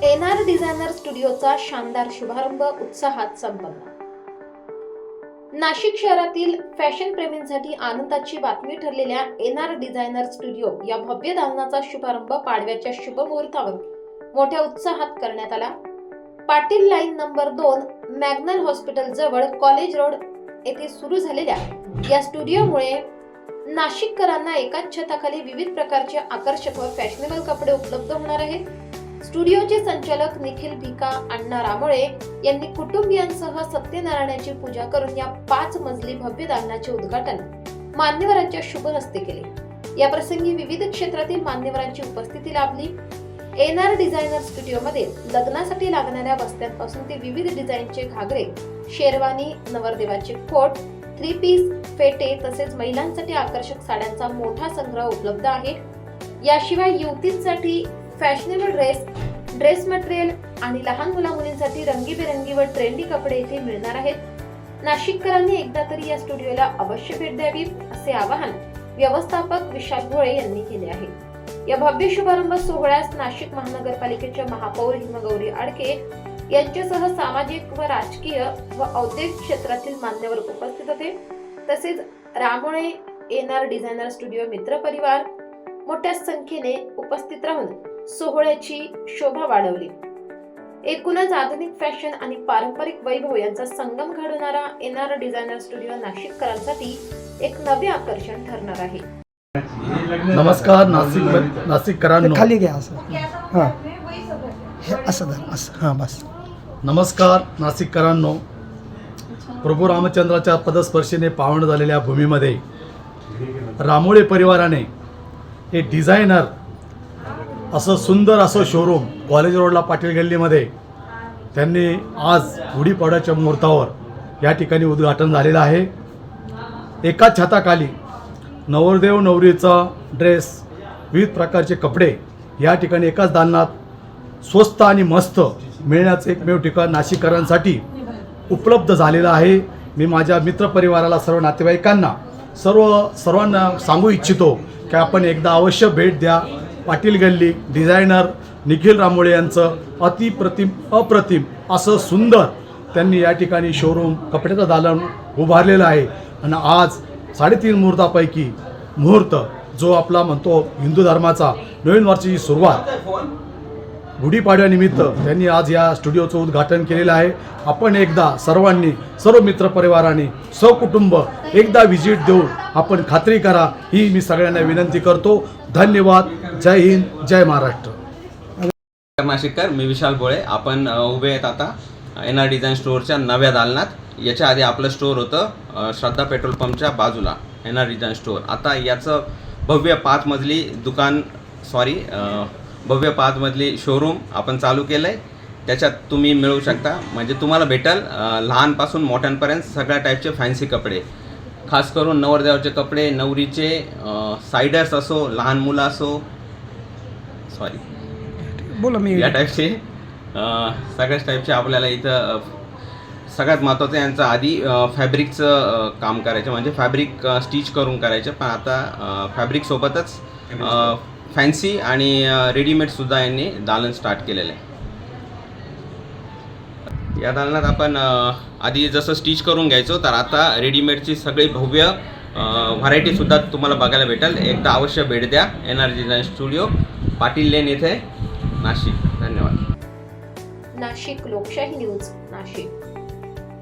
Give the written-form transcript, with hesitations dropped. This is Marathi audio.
एनआर डिझायनर स्टुडिओचा शानदार शुभारंभ उत्साहात संपन्न। नाशिक शहरातील फॅशन प्रेमींसाठी आनंदाची बातमी ठरलेल्या एनआर डिझायनर स्टुडिओ या भव्य दालनाचा शुभारंभ पाडव्याच्या शुभ मुहूर्तावर मोठ्या उत्साहात करण्यात आला। पाटील लाईन नंबर 2 मॅग्नल हॉस्पिटल जवळ कॉलेज रोड येथे सुरू झालेल्या या स्टुडिओमुळे नाशिककरांना एकाच छताखाली विविध प्रकारचे आकर्षक व फॅशनेबल कपडे उपलब्ध होणार आहेत। स्टुडिओचे संचालक निखिल भिका अण्णा रामोळे यांनी कुटुंबियांसह सत्यनारायणाची पूजा करून या 5 मजली भव्य दालनाचे उद्घाटन मान्यवरांच्या शुभ हस्ते केले। या प्रसंगी विविध क्षेत्रातील मान्यवरांची उपस्थिती लाभली। एनआर डिझायनर स्टुडिओमध्ये लग्नासाठी लागणाऱ्या वस्त्यांपासून ते विविध डिझाईनचे घागरे, शेरवानी, नवरदेवाचे कोट, 3 पीस, फेटे तसेच महिलांसाठी आकर्षक साड्यांचा मोठा संग्रह उपलब्ध आहे। याशिवाय युवतींसाठी फॅशनेबल ड्रेस मटेरियल आणि लहान मुलांसाठी रंगीबेरंगी व ट्रेंडी कपडे इथे मिळणार आहेत। नाशिककरांनी एकदा तरी या स्टुडिओला अवश्य भेट द्यावी असे आवाहन व्यवस्थापक विशाल भोळे यांनी केले आहे। या भव्य शुभारंभ सोहळ्यास नाशिक महानगरपालिकेच्या महापौर हिमगौरी आडके यांच्यासह सामाजिक व राजकीय व औद्योगिक क्षेत्रातील मान्यवर उपस्थित होते। तसेच रामोळे एनआर डिझायनर स्टुडिओ मित्र परिवार मोठ्या संख्येने उपस्थित राहून सोहळ्याची शोभा वाढवली। एकूणच आधुनिक फॅशन आणि पारंपरिक वैभव यांचा संगम घडवणारा एनआर डिझायनर स्टुडिओ नाशिककरांसाठी एक नवे आकर्षण ठरणार आहे। नमस्कार नाशिककरांनो, खाली घ्या असं हां असं धर असं हां बस। नमस्कार नाशिककरांनो, प्रभू रामचंद्राच्या पदस्पर्शीने पावन झालेल्या भूमीमध्ये रामोळे परिवाराने हे डिझायनर असं सुंदर असं शोरूम कॉलेज रोडला पाटील गल्लीमध्ये त्यांनी आज गुढीपाडव्याच्या मुहूर्तावर या ठिकाणी उद्घाटन झालेलं आहे। एकाच छताखाली नवरदेव नवरीचा ड्रेस, विविध प्रकारचे कपडे या ठिकाणी एकाच दालनात स्वस्त आणि मस्त मिळण्याचं एकमेव ठिकाण नाशिककरांसाठी उपलब्ध झालेलं आहे। मी माझ्या मित्रपरिवाराला, सर्व नातेवाईकांना, सर्वांना सांगू इच्छितो की आपण एकदा अवश्य भेट द्या। पाटील गल्ली डिझायनर निखिल रामोळे यांचं अप्रतिम असं सुंदर त्यांनी या ठिकाणी शोरूम कपड्याचं दालन उभारलेलं आहे। आणि आज 3.5 मुहूर्तापैकी मुहूर्त जो आपला म्हणतो हिंदू धर्माचा नवीन वर्षाची सुरुवात गुढीपाडव्यानिमित्त त्यांनी आज या स्टुडिओचं उद्घाटन केलेलं आहे। आपण एकदा सर्वांनी, सर्व मित्रपरिवारांनी, सहकुटुंब एकदा व्हिजिट देऊन आपण खात्री करा, ही मी सगळ्यांना विनंती करतो। धन्यवाद। जय हिंद, जय महाराष्ट्र। नाशिककर, मी विशाल भोळे। आपण उभे आहेत आता एनआर डिझाइन स्टोअरच्या नव्या दालनात। याच्या आधी आपलं स्टोअर होतं श्रद्धा पेट्रोल पंपच्या बाजूला एनआर डिझाइन स्टोअर। आता याचं भव्य 5 मजली शोरूम आपण चालू केलं आहे। त्याच्यात तुम्ही मिळवू शकता, म्हणजे तुम्हाला भेटेल लहानपासून मोठ्यांपर्यंत सगळ्या टाईपचे फॅन्सी कपडे, खास करून नवरदेवाचे कपडे, नवरीचे, सायडर्स असो, लहान मुलं असो, बोला मी या टाईपचे सगळ्याच टाईपचे आपल्याला इथं। सगळ्यात महत्त्वाचं यांचं आधी फॅब्रिकचं काम करायचं, म्हणजे फॅब्रिक स्टिच करून करायचं, पण आता फॅब्रिकसोबतच फॅन्सी आणि रेडीमेडसुद्धा यांनी दालन स्टार्ट केलेलं आहे। या दालनात आपण आधी जसं स्टिच करून घ्यायचो, तर आता रेडीमेडची सगळी भव्य व्हरायटीसुद्धा तुम्हाला बघायला भेटेल। एकदा अवश्य भेट द्या एनआर डिझाइन स्टुडिओ, पाटील लेन येथे, नाशिक। धन्यवाद। नाशिक लोकशाही न्यूज, नाशिक।